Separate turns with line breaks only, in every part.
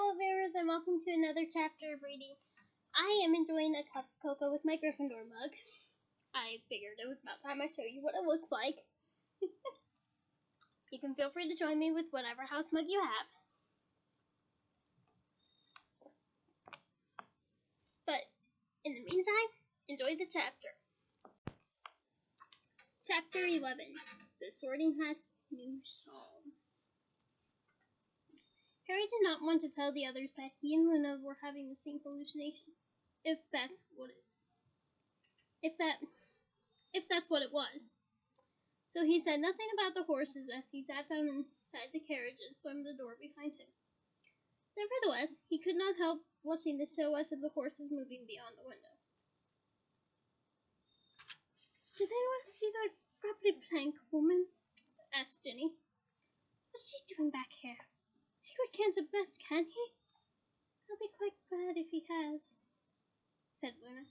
Hello viewers and welcome to another chapter of reading. I am enjoying a cup of cocoa with my Gryffindor mug. I figured it was about time I show you what it looks like. You can feel free to join me with whatever house mug you have. But in the meantime, enjoy the chapter. Chapter 11, The Sorting Hat's New Song. Harry did not want to tell the others that he and Luna were having the same hallucination, if that's what it was. So he said nothing about the horses as he sat down inside the carriage and slammed the door behind him. Nevertheless, he could not help watching the silhouettes of the horses moving beyond the window. "Did anyone see that property plank woman?" asked Ginny. "What's she doing back here? Hagrid can't have met, can he?" "I'll be quite glad if he has," said Luna.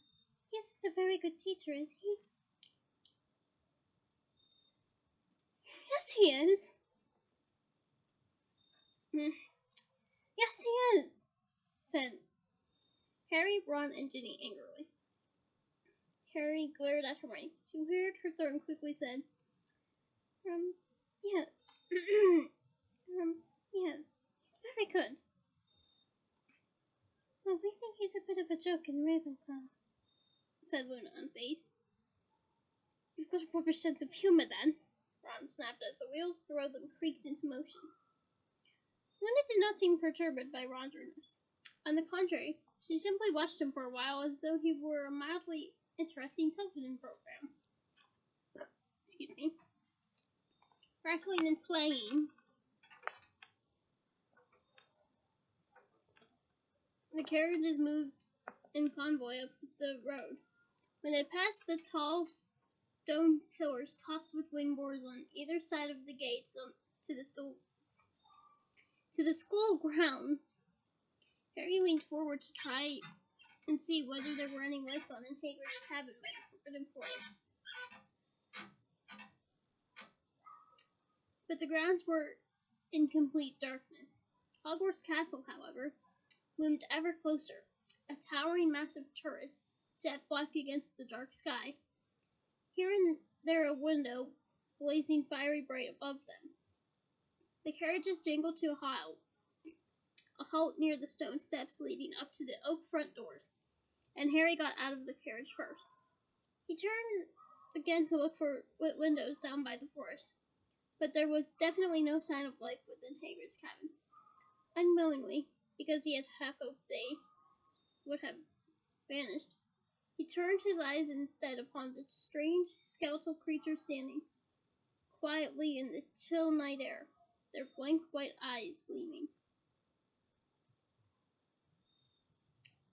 "He isn't a very good teacher, is he?" "Yes, he is." "Yes, he is," said Harry, Ron, and Ginny angrily. Harry glared at Hermione. She cleared her throat and quickly said, yeah, yes, he's very good. "Well, we think he's a bit of a joke in Ravenclaw," said Luna, unfazed. "You've got a proper sense of humor, then," Ron snapped as the wheels below them creaked into motion. Luna did not seem perturbed by Ron's rudeness. On the contrary, she simply watched him for a while as though he were a mildly interesting television program. Excuse me. Rattling and swaying, the carriages moved in convoy up the road. When they passed the tall stone pillars topped with wingboards on either side of the gates to the school grounds, Harry leaned forward to try and see whether there were any lights on in Hagrid's cabin by the forbidden forest. But the grounds were in complete darkness. Hogwarts Castle, however, loomed ever closer, a towering mass of turrets, jet black against the dark sky. Here and there a window blazing fiery bright above them. The carriages jingled to a halt near the stone steps leading up to the oak front doors, and Harry got out of the carriage first. He turned again to look for windows down by the forest, but there was definitely no sign of life within Hagrid's cabin. Unwillingly, because he had half hoped they would have vanished, he turned his eyes instead upon the strange skeletal creatures standing quietly in the chill night air, their blank white eyes gleaming.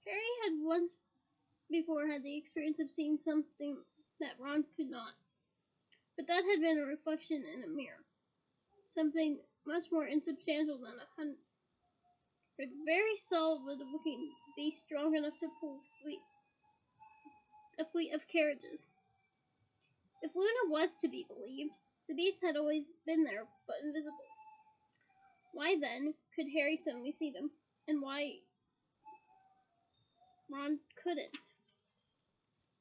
Harry had once before had the experience of seeing something that Ron could not, but that had been a reflection in a mirror, something much more insubstantial than 100 very solid-looking beasts strong enough to pull a fleet of carriages. If Luna was to be believed, the beasts had always been there, but invisible. Why then could Harry suddenly see them, and why Ron couldn't?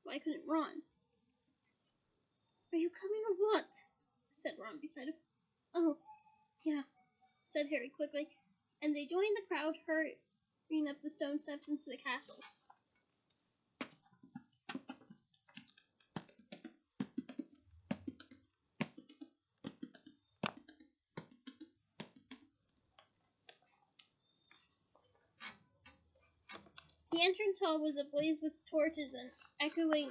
Why couldn't Ron? "Are you coming or what?" said Ron beside him. "Oh, yeah," said Harry quickly, and they joined the crowd hurrying up the stone steps into the castle. The entrance hall was ablaze with torches and echoing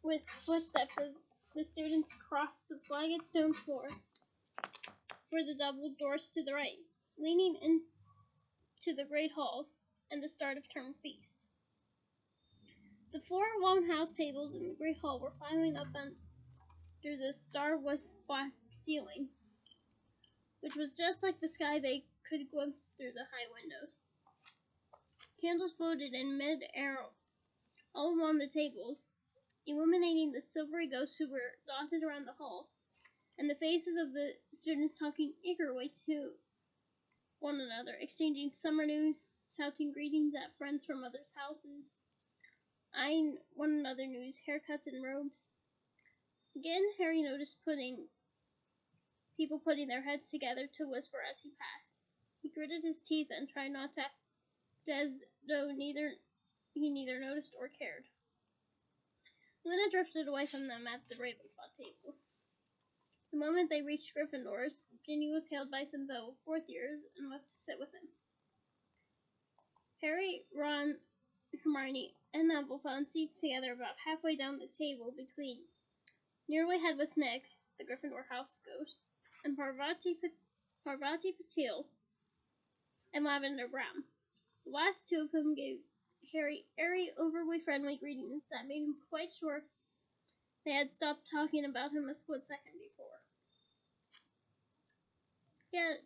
with footsteps as the students crossed the flagged stone floor for the double doors to the right, leading into the great hall and the start of term feast. The 4 long house tables in the great hall were filing up under the star-wisp black ceiling, which was just like the sky they could glimpse through the high windows. Candles floated in mid-air all along the tables, illuminating the silvery ghosts who were dotted around the hall, and the faces of the students talking eagerly to one another, exchanging summer news, shouting greetings at friends from others' houses, eyeing one another news, haircuts, and robes. Again, Harry noticed people putting their heads together to whisper as he passed. He gritted his teeth and tried not to act as though he neither noticed or cared. Luna drifted away from them at the Ravenclaw table. The moment they reached Gryffindor's, Ginny was hailed by some fellow fourth years and left to sit with him. Harry, Ron, Hermione, and Neville found seats together about halfway down the table between nearly headless Nick, the Gryffindor house ghost, and Parvati Patil and Lavender Brown. The last two of whom gave Harry airy, overly friendly greetings that made him quite sure they had stopped talking about him a split second before. He had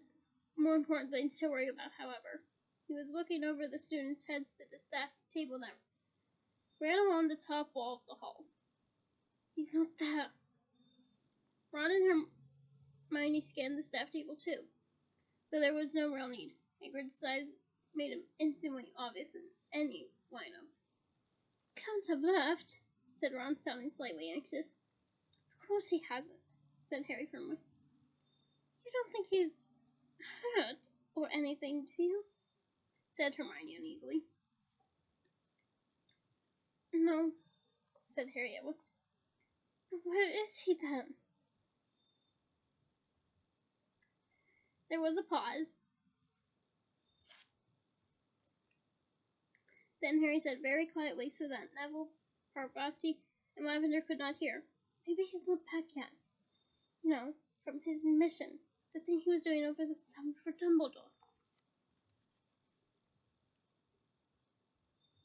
more important things to worry about, however. He was looking over the students' heads to the staff table that ran along the top wall of the hall. He's not there. Ron and Hermione scanned the staff table too, though there was no real need. Hagrid's size made him instantly obvious in any lineup. Can't have left, said Ron, sounding slightly anxious. Of course he hasn't, said Harry firmly. You don't think he's hurt or anything, do you? Said Hermione uneasily. No, said Harry at once. Where is he then? There was a pause. Then Harry said very quietly so that Neville, Parvati, and Lavender could not hear. Maybe he's not back yet. No, from his mission. The thing he was doing over the summer for Dumbledore.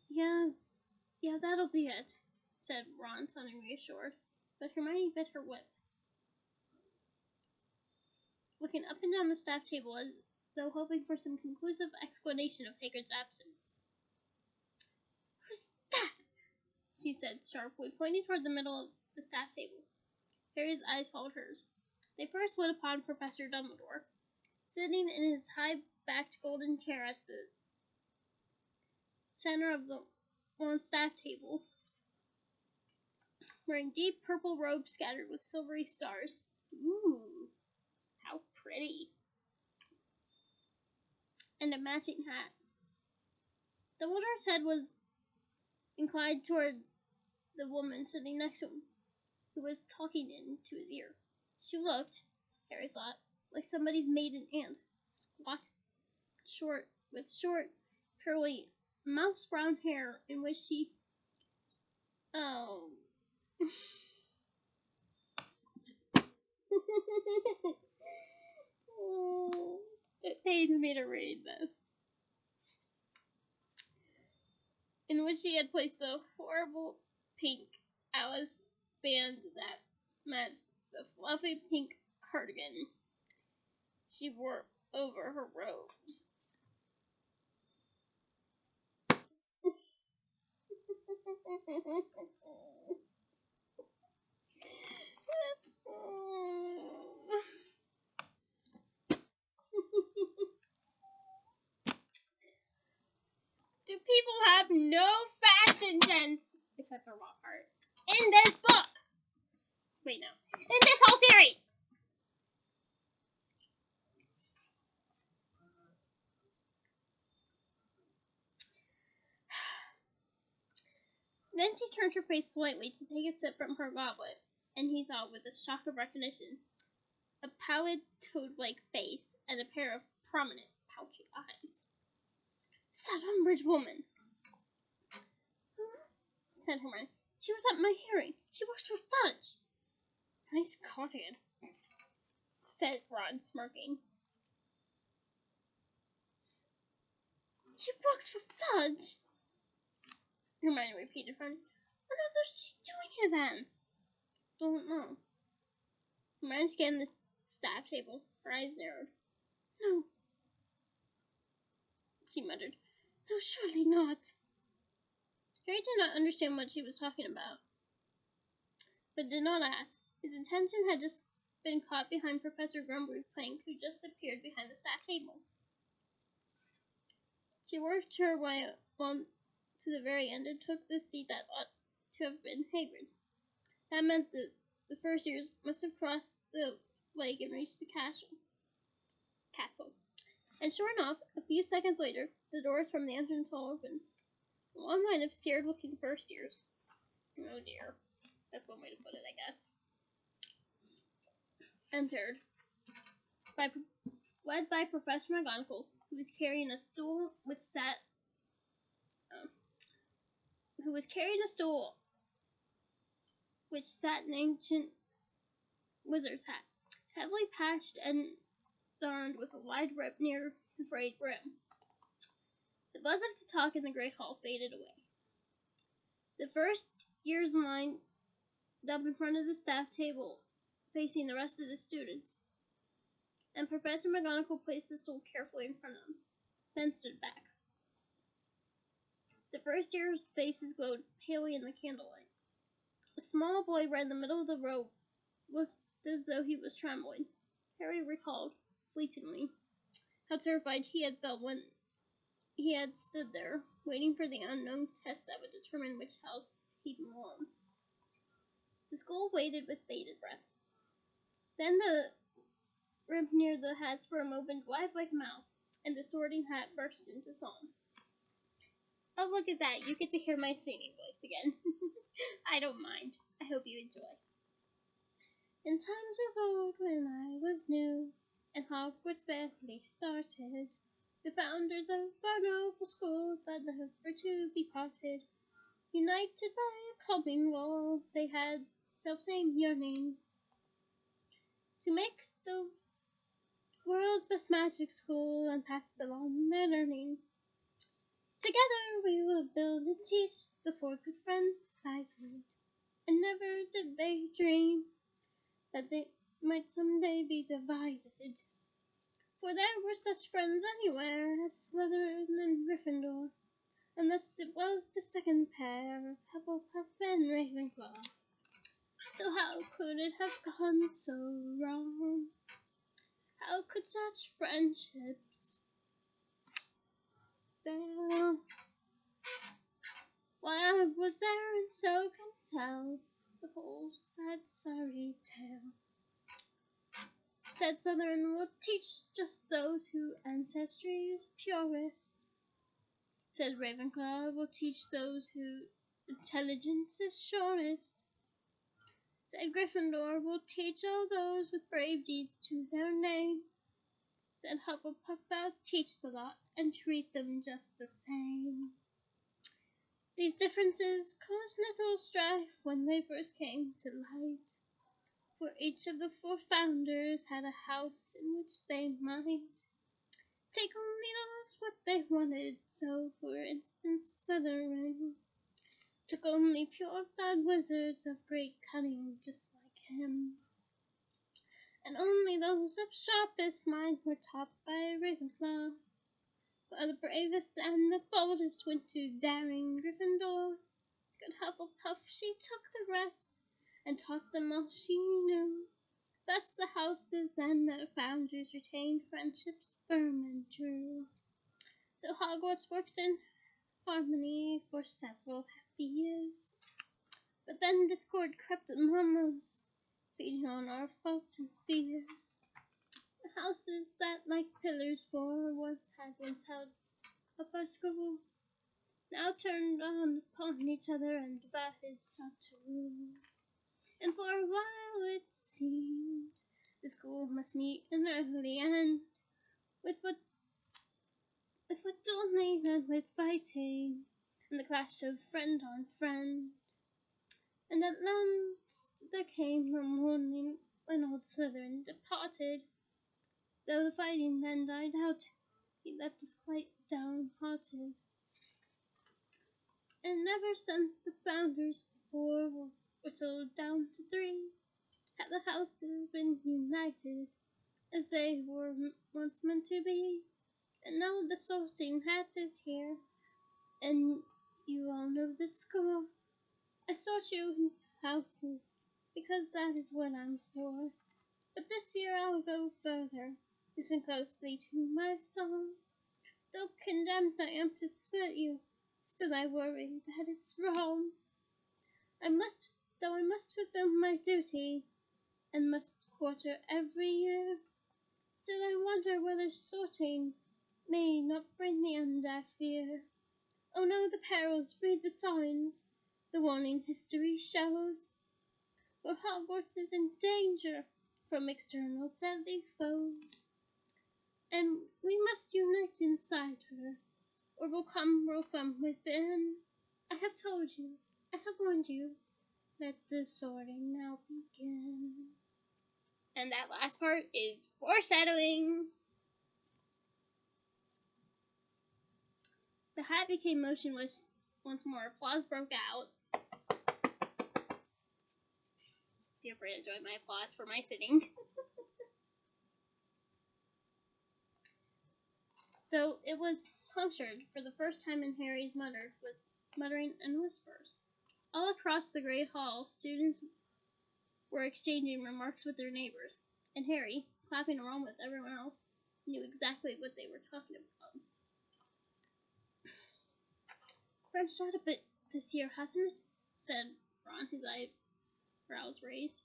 Yeah, that'll be it, said Ron, sounding reassured. But Hermione bit her lip, looking up and down the staff table as though hoping for some conclusive explanation of Hagrid's absence. Who's that? She said sharply, pointing toward the middle of the staff table. Harry's eyes followed hers. They first lit upon Professor Dumbledore, sitting in his high-backed golden chair at the center of the long staff table, wearing deep purple robes scattered with silvery stars. Ooh, how pretty. And a matching hat. Dumbledore's head was inclined toward the woman sitting next to him, who was talking into his ear. She looked, Harry thought, like somebody's maiden aunt, squat, with short, curly, mouse-brown hair in which she... Oh... It pains me to read this. In which she had placed a horrible pink Alice band that matched the fluffy pink cardigan she wore over her robes. Do people have no fashion sense? Except for Lockhart. In this book! Wait, no. In this whole series! Then she turned her face slightly to take a sip from her goblet, and he saw, with a shock of recognition, a pallid toad-like face and a pair of prominent, pouchy eyes. That Umbridge woman! Said Hermione. She was at my hearing. She works for Fudge. Nice cardigan, said Ron, smirking. She works for Fudge? Hermione repeated, frowning. What on earth she's doing here then? Don't know. Hermione scanned the staff table. Her eyes narrowed. No, she muttered. No, surely not. Harry did not understand what she was talking about, but did not ask. His attention had just been caught behind Professor Grumbly's plank, who just appeared behind the staff table. She worked her way on to the very end and took the seat that ought to have been Hagrid's. That meant that the first years must have crossed the lake and reached the castle. And sure enough, a few seconds later, the doors from the entrance hall opened. One might have scared-looking first years. Oh dear. That's one way to put it, I guess. Entered, led by Professor McGonagall, who was carrying a stool uh, which sat an ancient wizard's hat, heavily patched and darned with a wide rip near the frayed brim. The buzz of the talk in the great hall faded away. The first years lined up in front of the staff table, facing the rest of the students, and Professor McGonagall placed the stool carefully in front of them, then stood back. The first years' faces glowed palely in the candlelight. A small boy right in the middle of the row looked as though he was trembling. Harry recalled, fleetingly, how terrified he had felt when he had stood there, waiting for the unknown test that would determine which house he belonged. The school waited with bated breath. Then the rib near the hat's brim opened wide like a mouth, and the Sorting Hat burst into song. Oh, look at that. You get to hear my singing voice again. I don't mind. I hope you enjoy. In times of old, when I was new, and Hogwarts barely started, the founders of our noble school thought never to be parted. United by a common goal, they had self-same yearning to make the world's best magic school and pass along their learning. Together we will build and teach, the four good friends decided, and never did they dream that they might someday be divided. For there were such friends anywhere as Slytherin and Gryffindor, and thus it was the second pair of Hufflepuff and Ravenclaw. So how could it have gone so wrong? How could such friendships fail? Why, I was there and so can tell the whole sad sorry tale. Said Slytherin will teach just those whose ancestry is purest. Said Ravenclaw will teach those whose intelligence is surest. Said Gryffindor will teach all those with brave deeds to their name. Said Hufflepuff I'll teach the lot and treat them just the same. These differences caused little strife when they first came to light, for each of the four founders had a house in which they might take only those what they wanted. So, for instance, Slytherin took only pure bad wizards of great cunning just like him, and only those of sharpest mind were taught by Ravenclaw, while the bravest and the boldest went to daring Gryffindor. Good Hufflepuff, she took the rest, and taught them all she knew. Thus the houses and their founders retained friendships firm and true. So Hogwarts worked in harmony for several happy years. But then discord crept among us, feeding on our faults and fears. The houses that, like pillars for what had once held up our school, now turned on upon each other and divided sought to rule. And for a while it seemed the school must meet an early end, with what only met with fighting, and the clash of friend on friend. And at last there came a morning when old Slytherin departed. Though the fighting then died out, he left us quite downhearted. And ever since the founders before were whittled down to three, have the houses been united as they were once meant to be. And now the Sorting Hat is here, and you all know the score. I sort you into houses, because that is what I'm for. But this year I'll go further, listen closely to my song. Though condemned I am to split you, still I worry that it's wrong. I must, though I must fulfill my duty, and must quarter every year, still I wonder whether sorting may not bring the end I fear. Oh, know the perils, read the signs, the warning history shows, for Hogwarts is in danger from external deadly foes, and we must unite inside her, or will come within. I have told you, I have warned you, let the sorting now begin. And that last part is foreshadowing. The hat became motionless once more. Applause broke out. Feel free to join my applause for my sitting. Though it was punctured for the first time in Harry's muttering and whispers. All across the great hall, students were exchanging remarks with their neighbors, and Harry, clapping along with everyone else, knew exactly what they were talking about. "Branched out a bit this year, hasn't it?" said Ron, his eyebrows raised.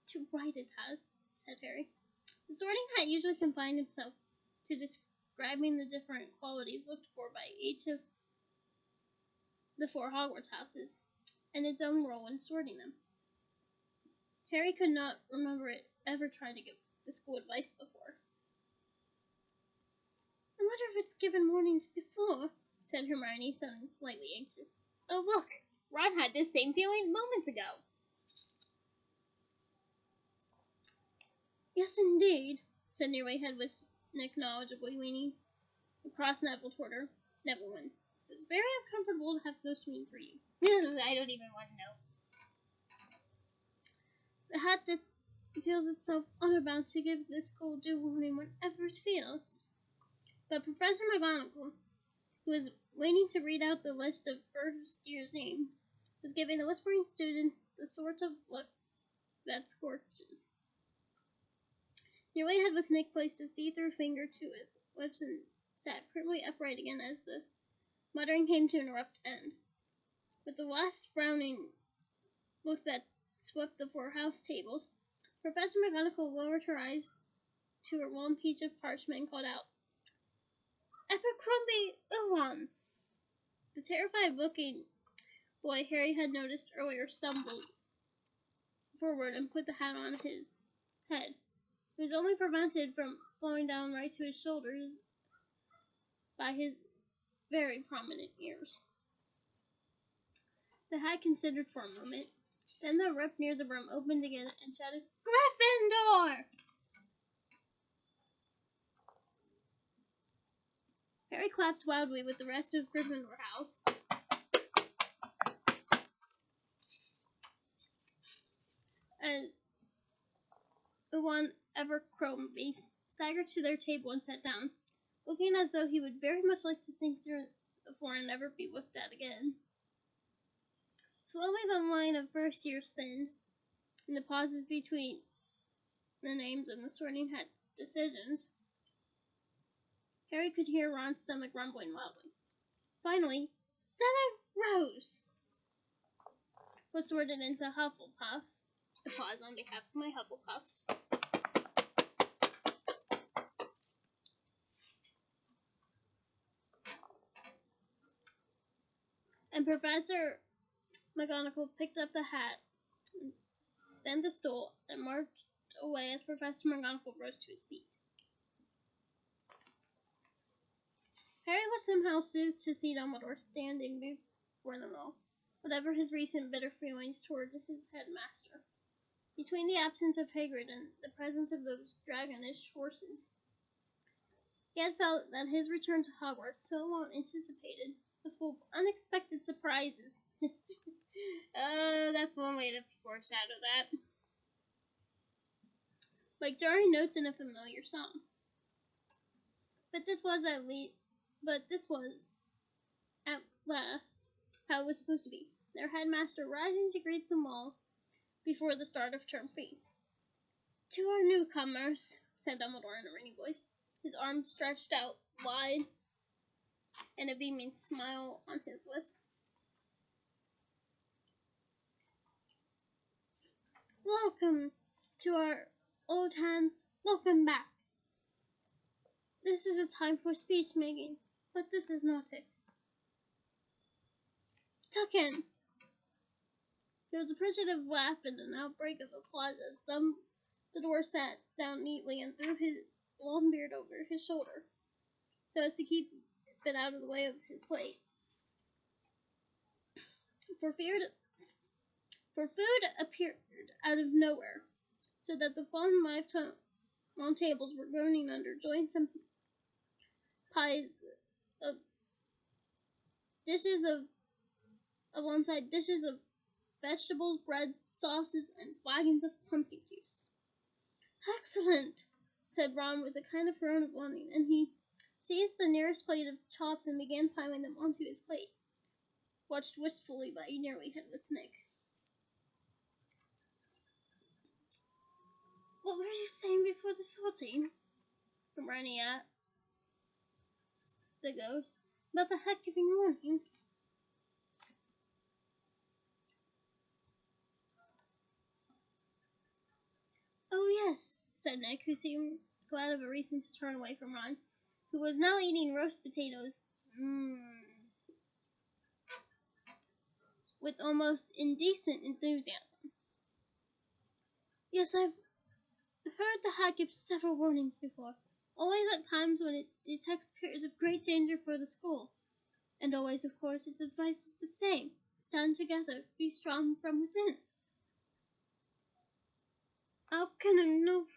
"Too right it has," said Harry. The Sorting Hat usually confined himself to describing the different qualities looked for by each of the four Hogwarts houses, and its own role in sorting them. Harry could not remember it ever trying to give the school advice before. "I wonder if it's given warnings before," said Hermione, sounding slightly anxious. "Oh, look! Ron had this same feeling moments ago." "Yes, indeed," said Nearwayhead with acknowledgably leaning across Neville toward her. Neville winced. "It was very uncomfortable to have Ghost mean for you." I don't even want to know. "The hat feels itself honor bound to give this school due warning whenever it feels." But Professor McGonagall, who was waiting to read out the list of first year's names, was giving the whispering students the sort of look that scorches. Nearwayhead was Nick placed a see-through finger to his lips and sat primly upright again as the muttering came to an abrupt end. With the last frowning look that swept the four house tables, Professor McGonagall lowered her eyes to her long piece of parchment and called out, "Abercrombie Uwan!" The terrified-looking boy Harry had noticed earlier stumbled forward and put the hat on his head. It was only prevented from falling down right to his shoulders by his very prominent ears. The hat considered for a moment. Then the rip near the brim opened again and shouted, "Gryffindor!" Harry clapped wildly with the rest of Gryffindor House. As Owen Abercrombie staggered to their table and sat down, looking as though he would very much like to sink through the floor and never be looked at again. Slowly the line of first years thinned, and the pauses between the names and the Sorting Hat's decisions. Harry could hear Ron's stomach rumbling loudly. Finally, Southern Rose was sorted into Hufflepuff. Applause on behalf of my Hufflepuffs. And Professor McGonagall picked up the hat, then the stool, and marched away as Professor McGonagall rose to his feet. Harry was somehow soothed to see Dumbledore standing before them all, whatever his recent bitter feelings toward his headmaster. Between the absence of Hagrid and the presence of those dragonish horses, he had felt that his return to Hogwarts, so long anticipated, was full of unexpected surprises. That's one way to foreshadow that. Like jarring notes in a familiar song. But this was at last how it was supposed to be. Their headmaster rising to greet them all before the start of term feast. "To our newcomers," said Dumbledore in a ringing voice, his arms stretched out wide and a beaming smile on his lips. Welcome to our old hands. Welcome back. This is a time for speech making, but this is not it. Tuck in. There was a appreciative laugh and an outbreak of applause as the door sat down neatly and threw his long beard over his shoulder, so as to keep it out of the way of his plate. For food appeared out of nowhere, so that the fallen long tables were groaning under joints and pies of dishes alongside dishes of vegetables, bread, sauces, and flagons of pumpkin juice. Excellent, said Ron with a kind of groan of longing, and he seized the nearest plate of chops and began piling them onto his plate, watched wistfully by a nearly headless Nick. What were you saying before the sorting? Hermione asked the ghost. About the heck giving warnings. Oh, yes, said Nick, who seemed glad of a reason to turn away from Ron, who was now eating roast potatoes with almost indecent enthusiasm. Yes, I've heard the hat give several warnings before, always at times when it detects periods of great danger for the school. And always, of course, its advice is the same. Stand together, be strong from within. How can I know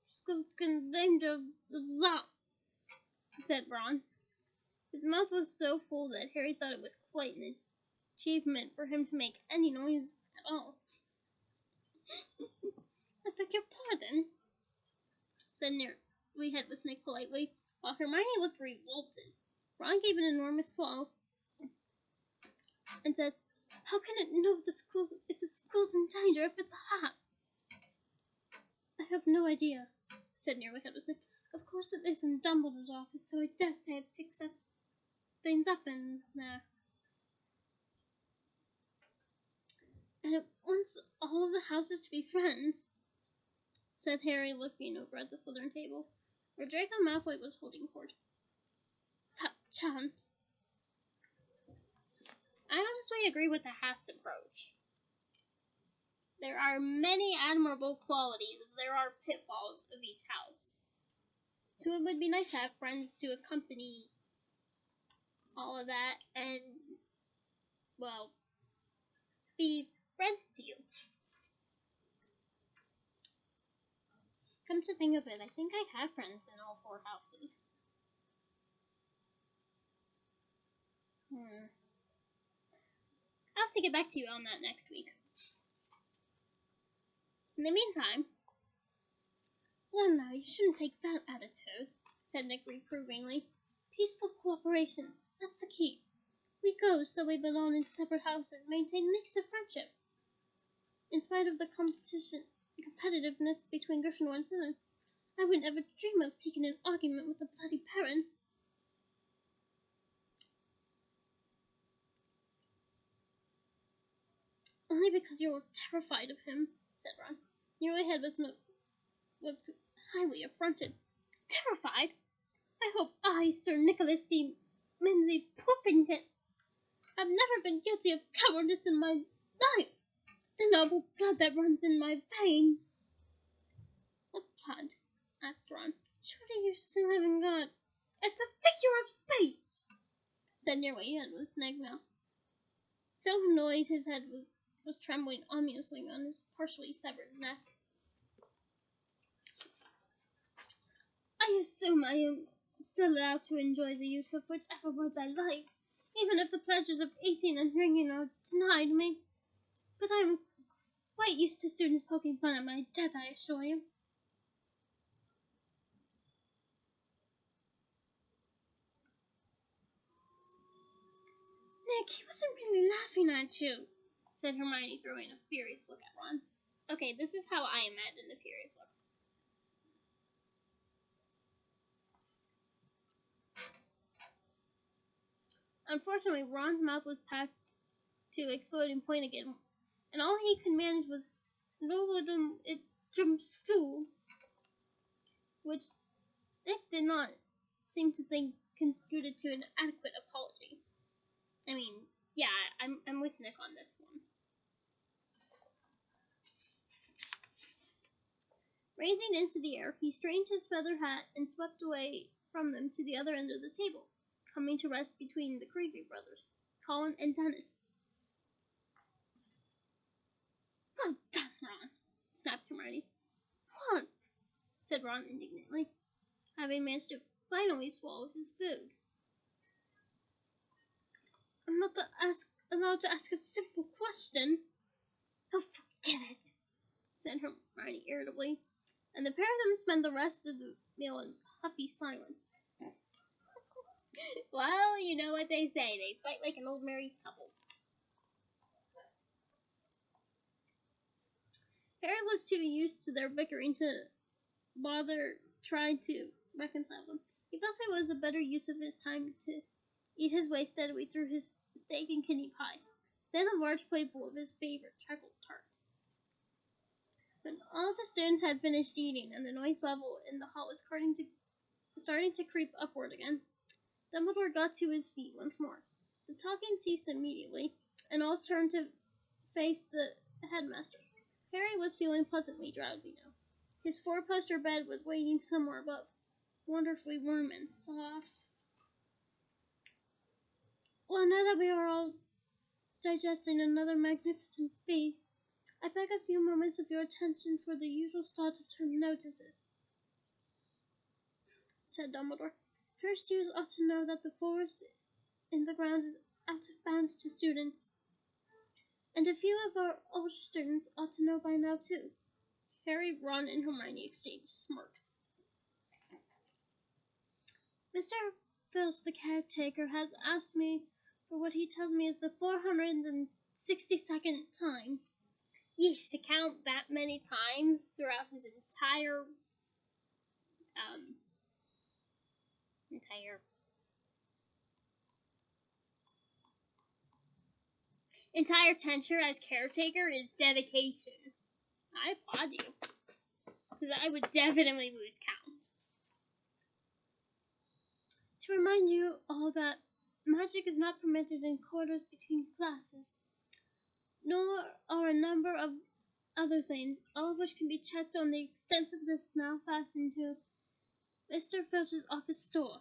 school's in danger of that? Said Ron. His mouth was so full that Harry thought it was quite an achievement for him to make any noise at all. I beg your pardon, said nearly headless Nick politely, while Hermione looked revolted. Ron gave an enormous swallow and said, how can it know if the school's in danger if it's a hat? I have no idea, said nearly headless Nick. Of course it lives in Dumbledore's office, so I dare say it picks things up in there. And it wants all of the houses to be friends, said Harry, looking over at the southern table, where Draco Malfoy was holding court. Chance. I honestly agree with the hat's approach. There are many admirable qualities as there are pitfalls of each house. So it would be nice to have friends to accompany all of that and, well, be friends to you. Come to think of it, I think I have friends in all 4 houses. I'll have to get back to you on that next week. In the meantime, well, now, you shouldn't take that attitude, said Nick reprovingly. Peaceful cooperation, that's the key. We ghosts, though we belong in separate houses, maintain links of friendship. In spite of the competitiveness between Gryffindor and Slytherin, I would never dream of seeking an argument with the bloody parent. Only because you're terrified of him, said Ron. Nearly Headless looked highly affronted. Terrified? I hope I, Sir Nicholas D. Mimsy Poppington, have never been guilty of cowardice in my life. The noble blood that runs in my veins. What blood? Asked Ron. Surely you still haven't got. It's a figure of speech, said Nearly Headless Snagmouth. So annoyed his head was trembling ominously on his partially severed neck. I assume I am still allowed to enjoy the use of whichever words I like, even if the pleasures of eating and drinking are denied me. But I am quite used to students poking fun at my death, I assure you. Nick, he wasn't really laughing at you, said Hermione, throwing a furious look at Ron. Okay, this is how I imagine the furious look. Unfortunately, Ron's mouth was packed to exploding point again, and all he could manage was "No, it jumps too," which Nick did not seem to think constituted to an adequate apology. I mean, yeah, I'm with Nick on this one. Raising into the air, he straightened his feather hat and swept away from them to the other end of the table, coming to rest between the Creevy brothers, Colin and Dennis. "Well done, Ron!" snapped Hermione. "What?" said Ron indignantly, having managed to finally swallow his food. "I'm not allowed to ask a simple question." "Oh, forget it," said Hermione irritably, and the pair of them spent the rest of the meal in huffy silence. Well, you know what they say, they fight like an old married couple. Harry was too used to their bickering to bother trying to reconcile them. He felt it was a better use of his time to eat his way steadily through his steak and kidney pie, then a large plateful of his favorite chocolate tart. When all the students had finished eating and the noise level in the hall was starting to creep upward again, Dumbledore got to his feet once more. The talking ceased immediately, and all turned to face the headmaster. Harry was feeling pleasantly drowsy now. His four-poster bed was waiting somewhere above, wonderfully warm and soft. "Well, now that we are all digesting another magnificent feast, I beg a few moments of your attention for the usual start of term notices," said Dumbledore. "First years ought to know that the forest in the grounds is out of bounds to students. And a few of our older students ought to know by now, too." Harry, Ron, and Hermione exchanged smirks. "Mr. Filch, the caretaker, has asked me for what he tells me is the 462nd time." Yeesh, to count that many times throughout his um, entire tenure as caretaker is dedication. I applaud you, because I would definitely lose count. "To remind you all that magic is not permitted in corridors between classes, nor are a number of other things, all of which can be checked on the extensive list now fastened to Mr. Filch's office door.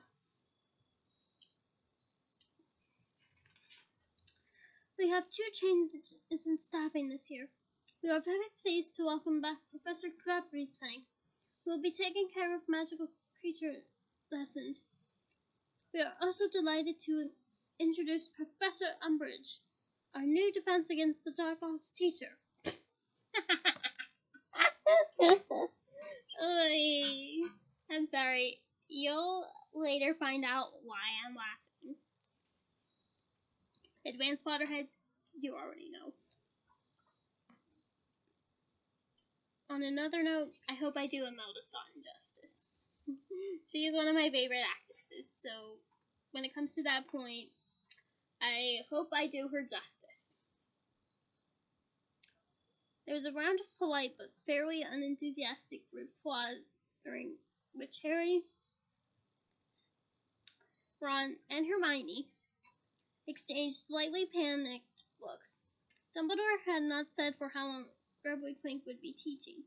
We have two changes in staffing this year. We are very pleased to welcome back Professor Crabtree, who will be taking care of magical creature lessons. We are also delighted to introduce Professor Umbridge, our new defense against the dark arts teacher." Oy. I'm sorry. You'll later find out why I'm laughing. Advanced Potterheads, you already know. On another note, I hope I do Imelda Staunton justice. She is one of my favorite actresses, so when it comes to that point, I hope I do her justice. There was a round of polite but fairly unenthusiastic applause, during which Harry, Ron, and Hermione exchanged slightly panicked looks. Dumbledore had not said for how long Grubbly Clink would be teaching.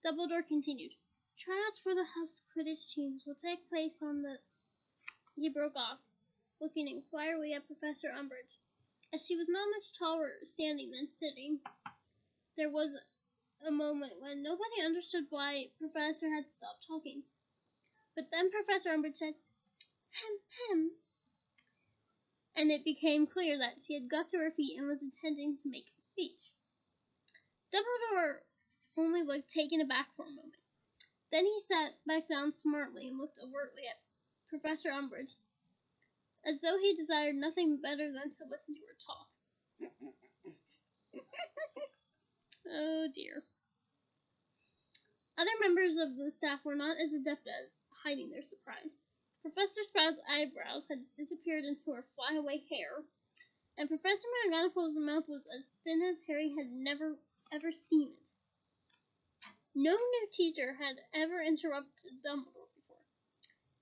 Dumbledore continued, "Tryouts for the House Quidditch teams will take place on the..." He broke off, looking inquiringly at Professor Umbridge. As she was not much taller standing than sitting, there was a moment when nobody understood why Professor had stopped talking. But then Professor Umbridge said, "Hem, hem," and it became clear that she had got to her feet and was intending to make a speech. Dumbledore only looked taken aback for a moment. Then he sat back down smartly and looked alertly at Professor Umbridge, as though he desired nothing better than to listen to her talk. Oh dear. Other members of the staff were not as adept as hiding their surprise. Professor Sprout's eyebrows had disappeared into her flyaway hair, and Professor McGonagall's mouth was as thin as Harry had never ever seen it. No new teacher had ever interrupted Dumbledore before.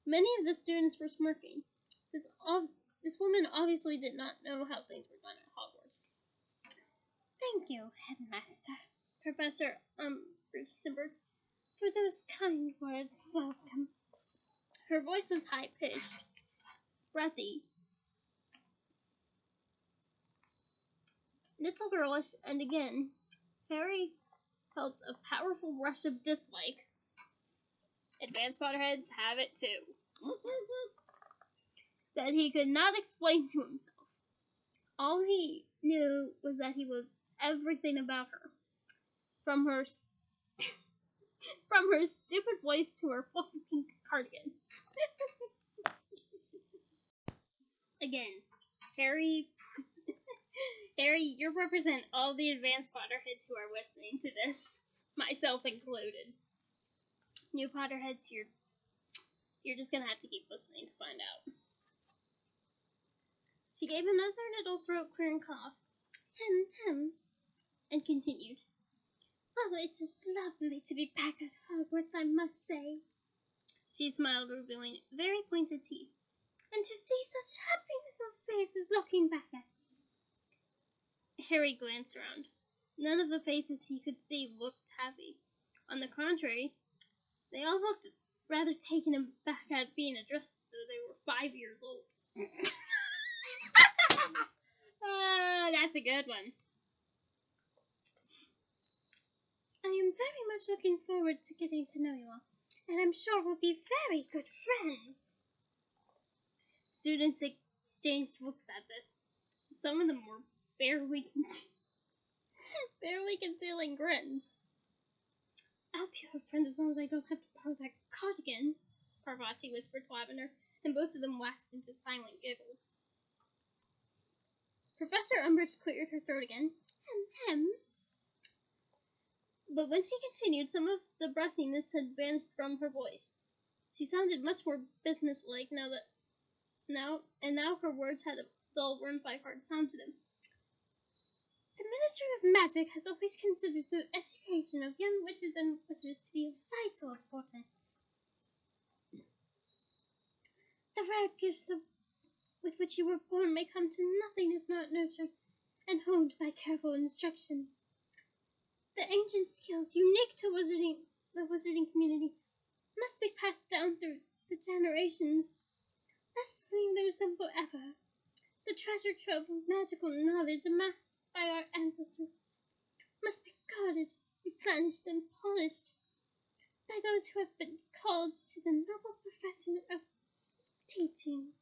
Many of the students were smirking. This woman obviously did not know how things were done at Hogwarts. "Thank you, Headmaster," Professor Umbridge simpered, "for those kind words. Welcome." Her voice was high-pitched, breathy, little girlish, and again, Harry felt a powerful rush of dislike. Advanced Potterheads have it too. That he could not explain to himself. All he knew was that he was everything about her. From her stupid voice to her fluffy pink cardigan. Again, Harry, you represent all the advanced Potterheads who are listening to this, myself included. New Potterheads, you're just gonna have to keep listening to find out. She gave another little throat-clearing cough, and continued. "Oh, it is lovely to be back at Hogwarts, I must say." She smiled, revealing very pointed teeth. "And to see such happy little faces looking back at me." Harry glanced around. None of the faces he could see looked happy. On the contrary, they all looked rather taken aback at being addressed as though they were 5 years old. That's a good one. "I am very much looking forward to getting to know you all, and I'm sure we'll be very good friends." Students exchanged looks at this. Some of them were barely concealing grins. "I'll be your friend as long as I don't have to borrow that cardigan," Parvati whispered to Lavender, and both of them lapsed into silent giggles. Professor Umbridge cleared her throat again. But when she continued, some of the breathiness had vanished from her voice. She sounded much more businesslike now her words had a dull, run-by-heart sound to them. "The Ministry of Magic has always considered the education of young witches and wizards to be of vital importance. The rare gifts with which you were born may come to nothing if not nurtured and honed by careful instruction. The ancient skills unique to the wizarding community must be passed down through the generations, lest we lose them forever. The treasure trove of magical knowledge amassed by our ancestors must be guarded, replenished, and polished by those who have been called to the noble profession of teaching."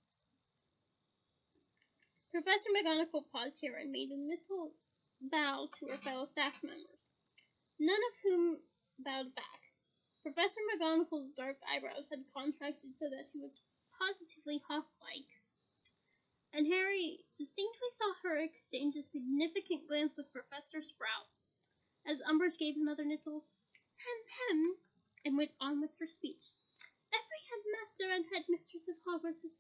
Professor McGonagall paused here and made a little bow to her fellow staff members, none of whom bowed back. Professor McGonagall's dark eyebrows had contracted so that she looked positively hawk-like, and Harry distinctly saw her exchange a significant glance with Professor Sprout, as Umbridge gave another little hem, and went on with her speech. "Every headmaster and headmistress of Hogwarts has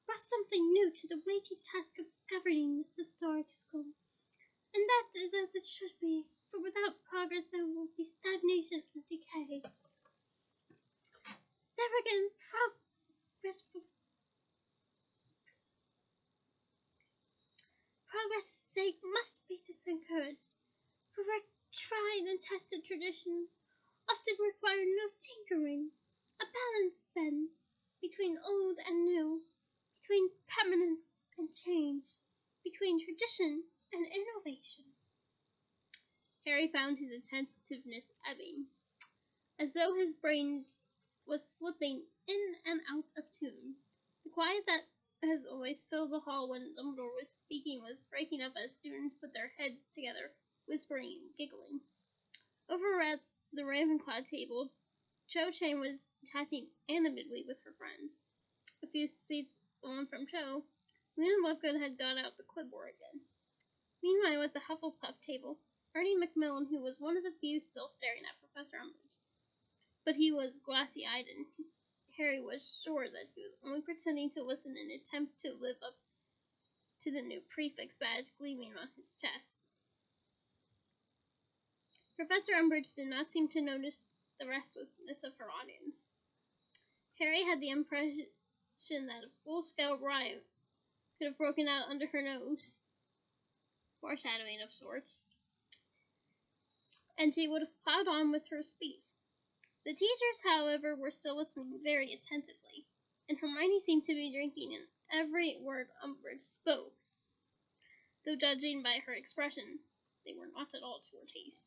brought something new to the weighty task of governing this historic school, and that is as it should be, for without progress there will be stagnation and decay. Therefore, progress' sake must be disencouraged, for our tried and tested traditions often require no tinkering. A balance, then, between old and new, between permanence and change, between tradition and innovation." Harry found his attentiveness ebbing, as though his brain was slipping in and out of tune. The quiet that has always filled the hall when Dumbledore was speaking was breaking up as students put their heads together, whispering and giggling. Over at the Ravenclaw table, Cho Chang was chatting animatedly with her friends. A few seats on from Cho, Luna Lovegood had got out the clipboard again. Meanwhile, at the Hufflepuff table, Ernie Macmillan, who was one of the few still staring at Professor Umbridge, but he was glassy-eyed and Harry was sure that he was only pretending to listen in an attempt to live up to the new prefix badge gleaming on his chest. Professor Umbridge did not seem to notice the restlessness of her audience. Harry had the impression that a full-scale riot could have broken out under her nose, foreshadowing of sorts, and she would have plowed on with her speech. The teachers, however, were still listening very attentively, and Hermione seemed to be drinking in every word Umbridge spoke, though judging by her expression, they were not at all to her taste.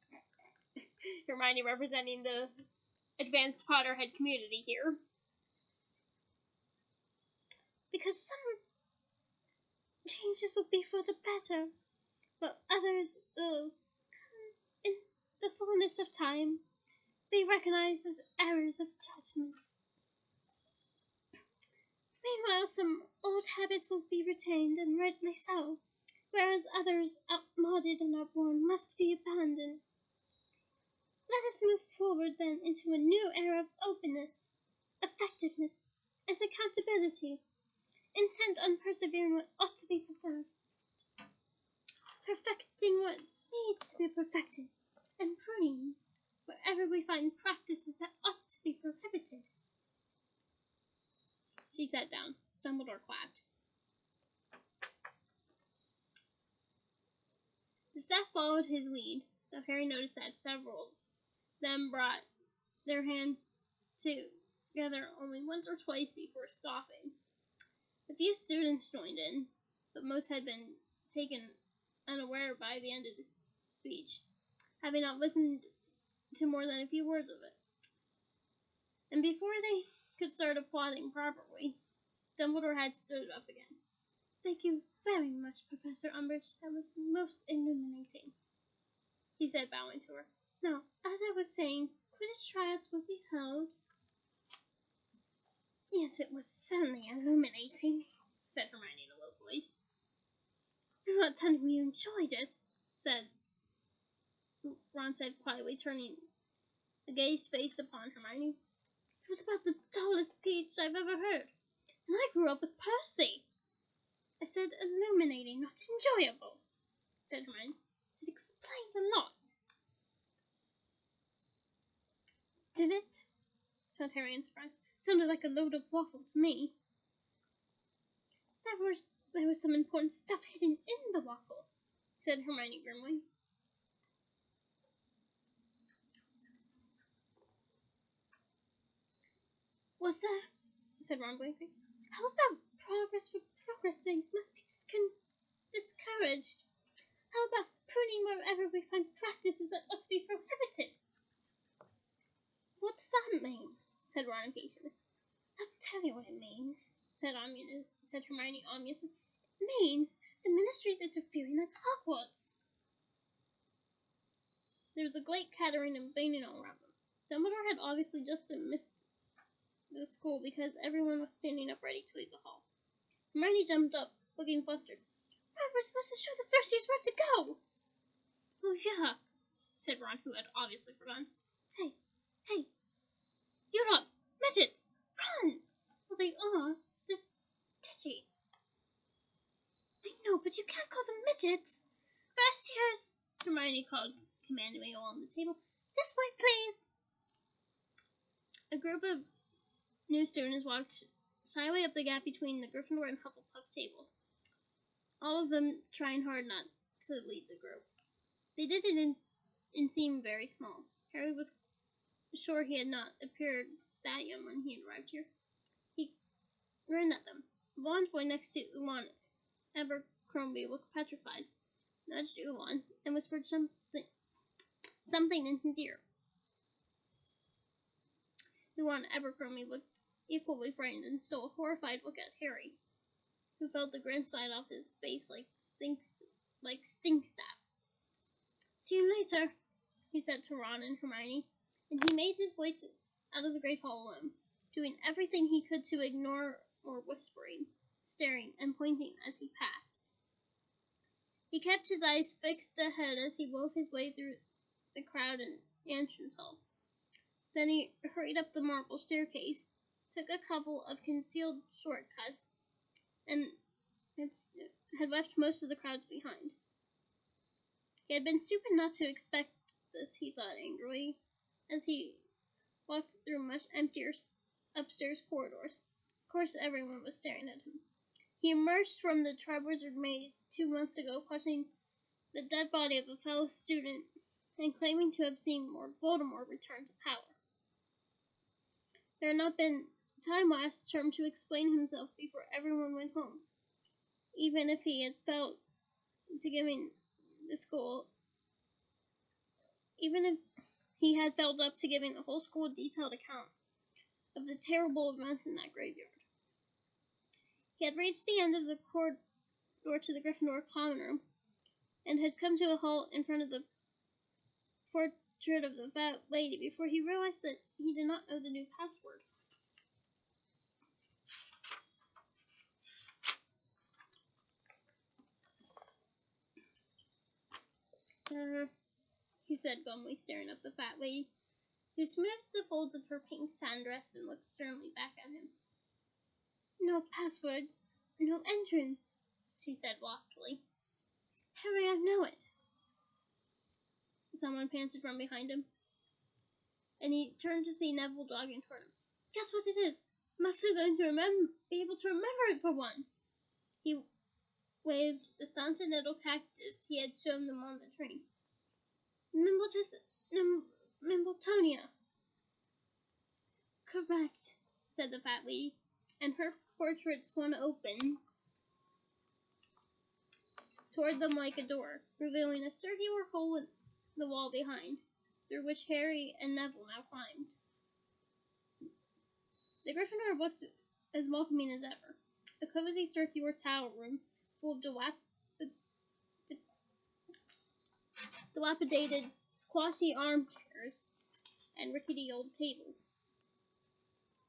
Hermione representing the advanced Potterhead community here. Because some changes will be for the better, but others will, in the fullness of time, be recognized as errors of judgment. Meanwhile, some old habits will be retained, and rightly so, whereas others, outmoded and outworn, must be abandoned. Let us move forward, then, into a new era of openness, effectiveness, and accountability, intent on persevering what ought to be preserved, perfecting what needs to be perfected, and pruning wherever we find practices that ought to be prohibited. She sat down. Dumbledore clapped. The staff followed his lead, though Harry noticed that several of them brought their hands together only once or twice before stopping. A few students joined in, but most had been taken unaware by the end of the speech, having not listened to more than a few words of it. And before they could start applauding properly, Dumbledore had stood up again. "Thank you very much, Professor Umbridge. That was most illuminating," he said, bowing to her. "Now, as I was saying, Quidditch tryouts will be held." "Yes, it was certainly illuminating," said Hermione in a low voice. "You're not telling me you enjoyed it," Ron said quietly, turning a gazed face upon Hermione. "It was about the dullest speech I've ever heard, and I grew up with Percy." "I said illuminating, not enjoyable," said Hermione. "It explained a lot." "Did it?" said Harry in surprise. "Sounded like a load of waffle to me." There was some important stuff hidden in the waffle," said Hermione grimly. "Was there?" said Ron blankly. "How about progress for progress' sake must be discouraged? How about pruning wherever we find practices that ought to be prohibited?" "What's that mean?" said Ron impatiently. "I'll tell you what it means," said Hermione ominously. "It means the Ministry's interfering at Hogwarts." There was a great chattering and banging all around them. Dumbledore had obviously just dismissed the school because everyone was standing up ready to leave the hall. Hermione jumped up, looking flustered. "We're supposed to show the first years where to go!" "Oh, yeah," said Ron, who had obviously forgotten. Hey, you lot, midgets, run!" "Well, they are. They're ditchy." "I know, but you can't call them midgets." "First years," Hermione called commandingly along the table. "This way, please." A group of new students walked shyly up the gap between the Gryffindor and Hufflepuff tables, all of them trying hard not to lead the group. They did it and seemed very small. Harry was sure he had not appeared that young when he had arrived here. He grinned at them. The blonde boy next to Ulan Abercrombie looked petrified, nudged Ulan, and whispered something in his ear. Ulan Abercrombie looked equally frightened and stole a horrified look at Harry, who felt the grin slide off his face like stink sap. "See you later," he said to Ron and Hermione, and he made his way out of the Great Hall alone, doing everything he could to ignore or whispering, staring, and pointing as he passed. He kept his eyes fixed ahead as he wove his way through the crowd in the entrance hall. Then he hurried up the marble staircase, took a couple of concealed shortcuts, and had left most of the crowds behind. He had been stupid not to expect this, he thought angrily, as he walked through much emptier upstairs corridors. Of course, everyone was staring at him. He emerged from the Triwizard Maze 2 months ago, clutching the dead body of a fellow student and claiming to have seen Lord Voldemort return to power. There had not been time last term to explain himself before everyone went home, even if he had felt to giving the school, even if he had felt up to giving the whole school a detailed account of the terrible events in that graveyard. He had reached the end of the corridor to the Gryffindor common room, and had come to a halt in front of the portrait of the fat lady before he realized that he did not know the new password. He said glumly, staring at the fat lady, who smoothed the folds of her pink satin dress and looked sternly back at him. No password, no entrance, she said loftily. Harry, I know it. Someone panted from behind him, and he turned to see Neville jogging toward him. Guess what it is? I'm actually going to be able to remember it for once. He waved the stunted little cactus he had shown them on the train. Mimbletonia. Correct, said the fat lady, and her portrait swung open toward them like a door, revealing a circular hole in the wall behind, through which Harry and Neville now climbed. The Gryffindor looked as welcoming as ever. A cozy circular tower room full of dilapidated, squashy armchairs and rickety old tables.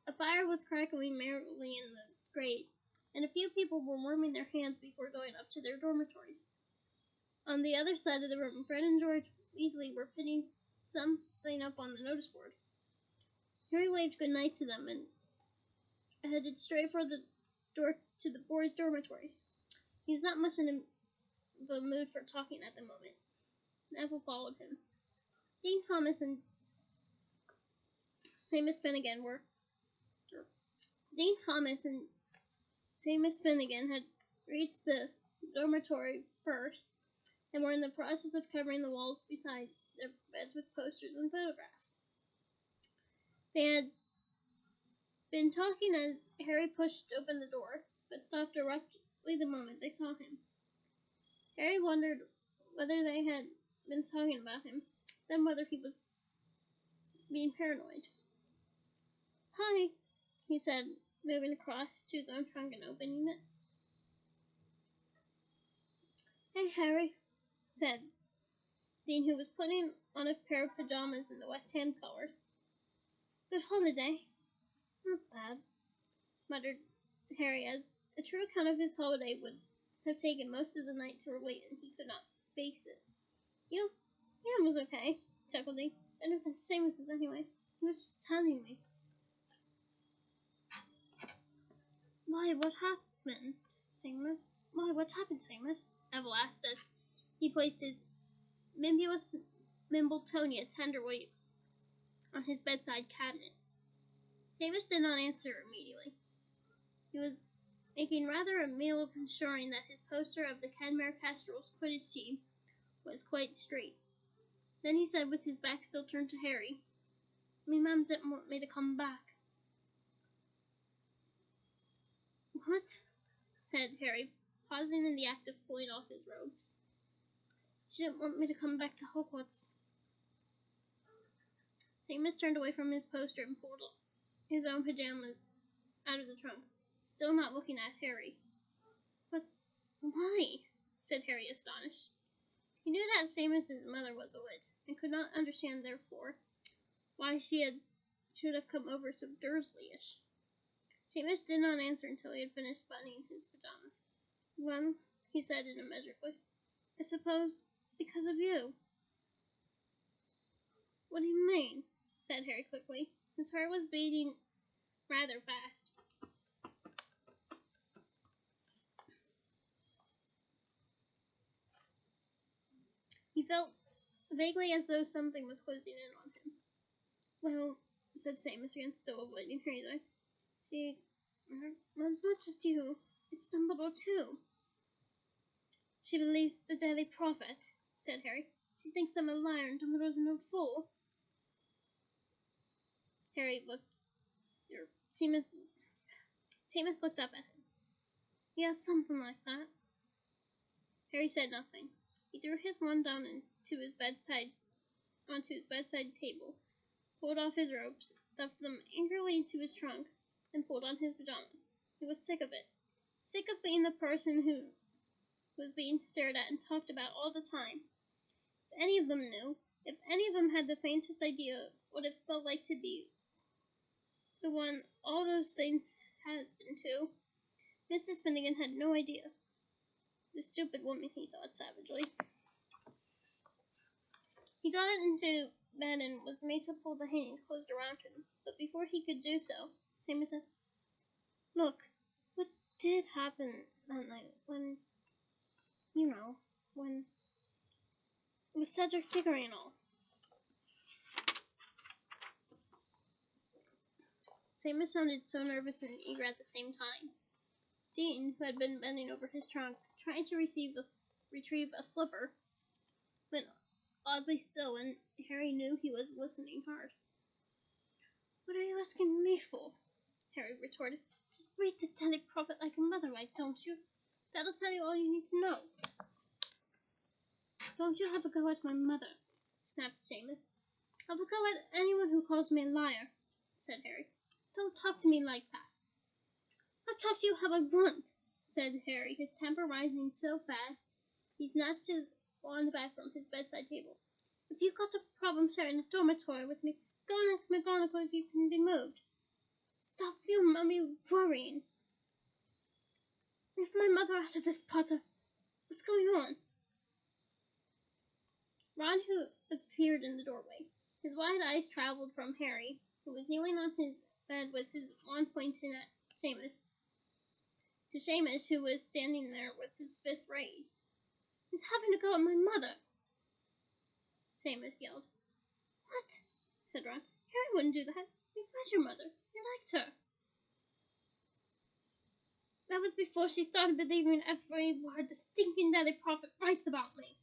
A fire was crackling merrily in the grate, and a few people were warming their hands before going up to their dormitories. On the other side of the room, Fred and George Weasley were pinning something up on the notice board. Harry waved good night to them and headed straight for the door to the boys' dormitories. He was not much in the mood for talking at the moment. Neville followed him. Dean Thomas and Seamus Finnegan were. Dean Thomas and Seamus Finnegan had reached the dormitory first, and were in the process of covering the walls beside their beds with posters and photographs. They had been talking as Harry pushed open the door, but stopped abruptly the moment they saw him. Harry wondered whether they had been talking about him, then whether he was being paranoid. Hi, he said, moving across to his own trunk and opening it. Hey, Harry, said Dean, who was putting on a pair of pajamas in the West Ham colors. Good holiday. Not bad, muttered Harry, as a true account of his holiday would have taken most of the night to relate, and he could not face it. Yeah, it was okay, chuckled he. Better than Seamus's anyway. He was just telling me. Why, what happened, Seamus? Why, what happened, Seamus? Neville asked as he placed his Mimbletonia tenderly on his bedside cabinet. Seamus did not answer immediately. He was making rather a meal of ensuring that his poster of the Kenmare Kestrel's Quidditch team was quite straight. Then he said, with his back still turned to Harry, "Me mum didn't want me to come back." What? Said Harry, pausing in the act of pulling off his robes. She didn't want me to come back to Hogwarts. Seamus turned away from his poster and pulled his own pajamas out of the trunk, still not looking at Harry. But why? Said Harry, astonished. He knew that Seamus's mother was a witch, and could not understand, therefore, why she should have come over so Dursley-ish. Seamus did not answer until he had finished buttoning his pajamas. Well, he said in a measured voice, I suppose because of you. What do you mean? Said Harry quickly. His heart was beating rather fast. He felt vaguely as though something was closing in on him. Well, said Seamus again, still avoiding Harry's eyes. See, it's not just you. It's Dumbledore too. She believes the Deadly Prophet, said Harry. She thinks I'm a liar and Dumbledore's no fool. Harry looked. Seamus looked up at him. Yeah, something like that. Harry said nothing. He threw his wand down onto his bedside table, pulled off his robes, stuffed them angrily into his trunk, and pulled on his pajamas. He was sick of it. Sick of being the person who was being stared at and talked about all the time. If any of them knew, if any of them had the faintest idea what it felt like to be the one all those things happened to, Mrs. Finnegan had no idea. The stupid woman, he thought savagely. He got into bed and was made to pull the hangings closed around him, but before he could do so, Seamus said, Look, what did happen that night when, with Cedric Diggory and all? Seamus sounded so nervous and eager at the same time. Dean, who had been bending over his trunk, trying to retrieve a slipper, went oddly still, and Harry knew he was listening hard. What are you asking me for? Harry retorted. Just read the Deadly Prophet like a mother might, don't you? That'll tell you all you need to know. Don't you have a go at my mother, snapped Seamus. Have a go at anyone who calls me a liar, said Harry. Don't talk to me like that. I'll talk to you how I want, said Harry, his temper rising so fast he snatched his wand back from his bedside table. If you've got a problem sharing a dormitory with me, go and ask McGonagall if you can be moved. Stop you, Mummy, worrying. Leave my mother out of this, Potter. What's going on? Ron, who appeared in the doorway, his wide eyes traveled from Harry, who was kneeling on his bed with his wand pointing at Seamus, to Seamus, who was standing there with his fist raised. He's having to go at my mother, Seamus yelled. What? Said Ron. Harry wouldn't do that. He was your mother. You liked her. That was before she started believing every word the stinking Deadly Prophet writes about me,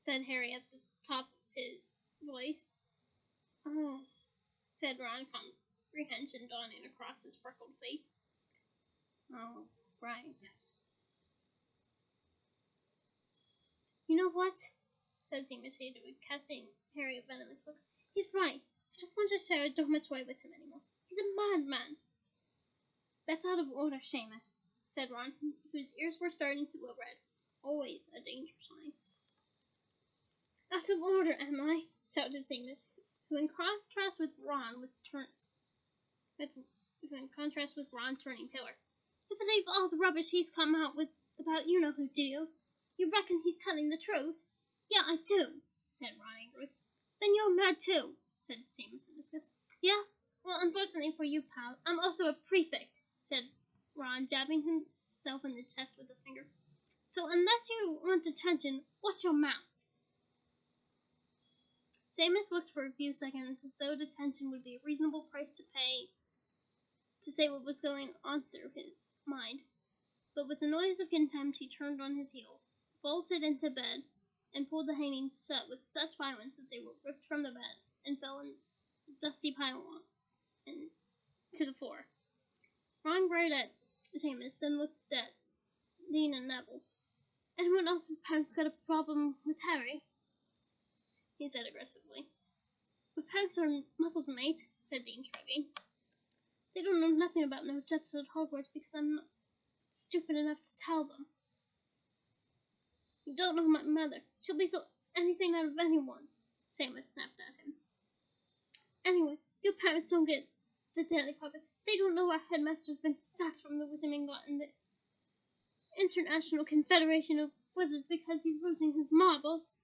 said Harry at the top of his voice. Oh, said Ron, comprehension dawning across his freckled face. Oh, right. You know what? Said Seamus hastily, casting Harry a venomous look. He's right. I don't want to share a dormitory with him anymore. He's a madman. That's out of order, Seamus, said Ron, whose ears were starting to glow red. Always a danger sign. Out of order, am I? Shouted Seamus, who in contrast with Ron turning paler. You believe all the rubbish he's come out with about you-know-who, do you? You reckon he's telling the truth? Yeah, I do, said Ron angrily. Then you're mad too, said Seamus in disgust. Yeah? Well, unfortunately for you, pal, I'm also a prefect, said Ron, jabbing himself in the chest with a finger. So unless you want attention, watch your mouth. Seamus looked for a few seconds as though detention would be a reasonable price to pay to say what was going on through his mind. But with a noise of contempt he turned on his heel, bolted into bed, and pulled the hangings shut with such violence that they were ripped from the bed and fell in a dusty pile to the floor. Ron glared at Seamus, then looked at Dean and Neville. Anyone else's parents got a problem with Harry? He said aggressively. My parents are muggles, mate, said Dean, shrugging. They don't know nothing about no deaths at Hogwarts because I'm not stupid enough to tell them. You don't know my mother. She'll be so anything out of anyone, Seamus snapped at him. Anyway, your parents don't get the Deadly Prophet. They don't know our headmaster's been sacked from the Wizarding and the International Confederation of Wizards because he's losing his marbles.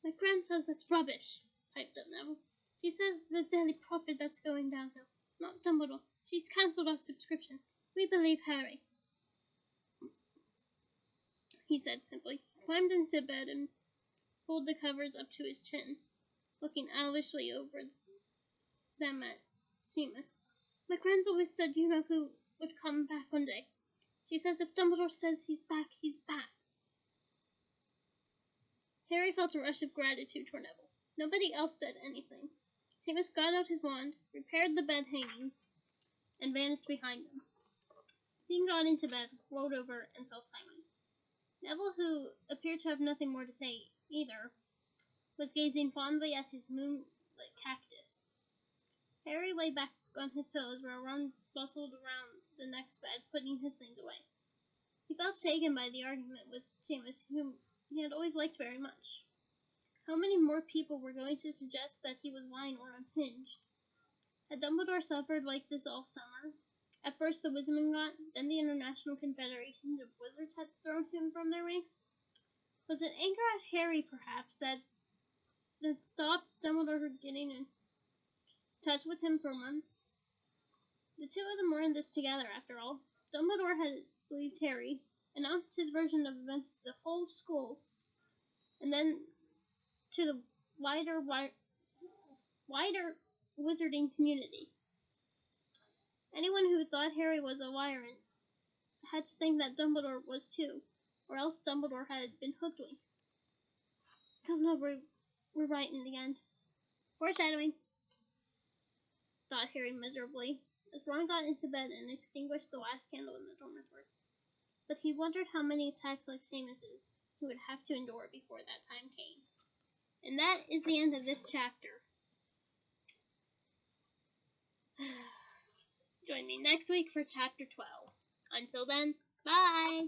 My gran says that's rubbish, piped up Neville. She says it's the Deadly Prophet that's going downhill. Not Dumbledore. She's cancelled our subscription. We believe Harry, he said simply. He climbed into bed and pulled the covers up to his chin, looking owlishly over them at Seamus. My grand's always said you know who would come back one day. She says if Dumbledore says he's back, he's back. Harry felt a rush of gratitude for Neville. Nobody else said anything. Seamus got out his wand, repaired the bed hangings, and vanished behind them. Dean got into bed, rolled over, and fell silent. Neville, who appeared to have nothing more to say either, was gazing fondly at his moonlit cactus. Harry lay back on his pillows while Ron bustled around the next bed, putting his things away. He felt shaken by the argument with Seamus, whom he had always liked very much. How many more people were going to suggest that he was lying or unhinged? Had Dumbledore suffered like this all summer? At first the Wizengamot, then the International Confederation of Wizards had thrown him from their ranks. Was it anger at Harry, perhaps, that stopped Dumbledore from getting in touch with him for months? The two of them were in this together, after all. Dumbledore had believed Harry, announced his version of events to the whole school, and then to the wider wizarding community. Anyone who thought Harry was a liar had to think that Dumbledore was too, or else Dumbledore had been hoodwinked. Dumbledore were right in the end. Foreshadowing, thought Harry miserably, as Ron got into bed and extinguished the last candle in the dormitory. But he wondered how many attacks like Seamus's he would have to endure before that time came. And that is the end of this chapter. Join me next week for chapter 12. Until then, bye!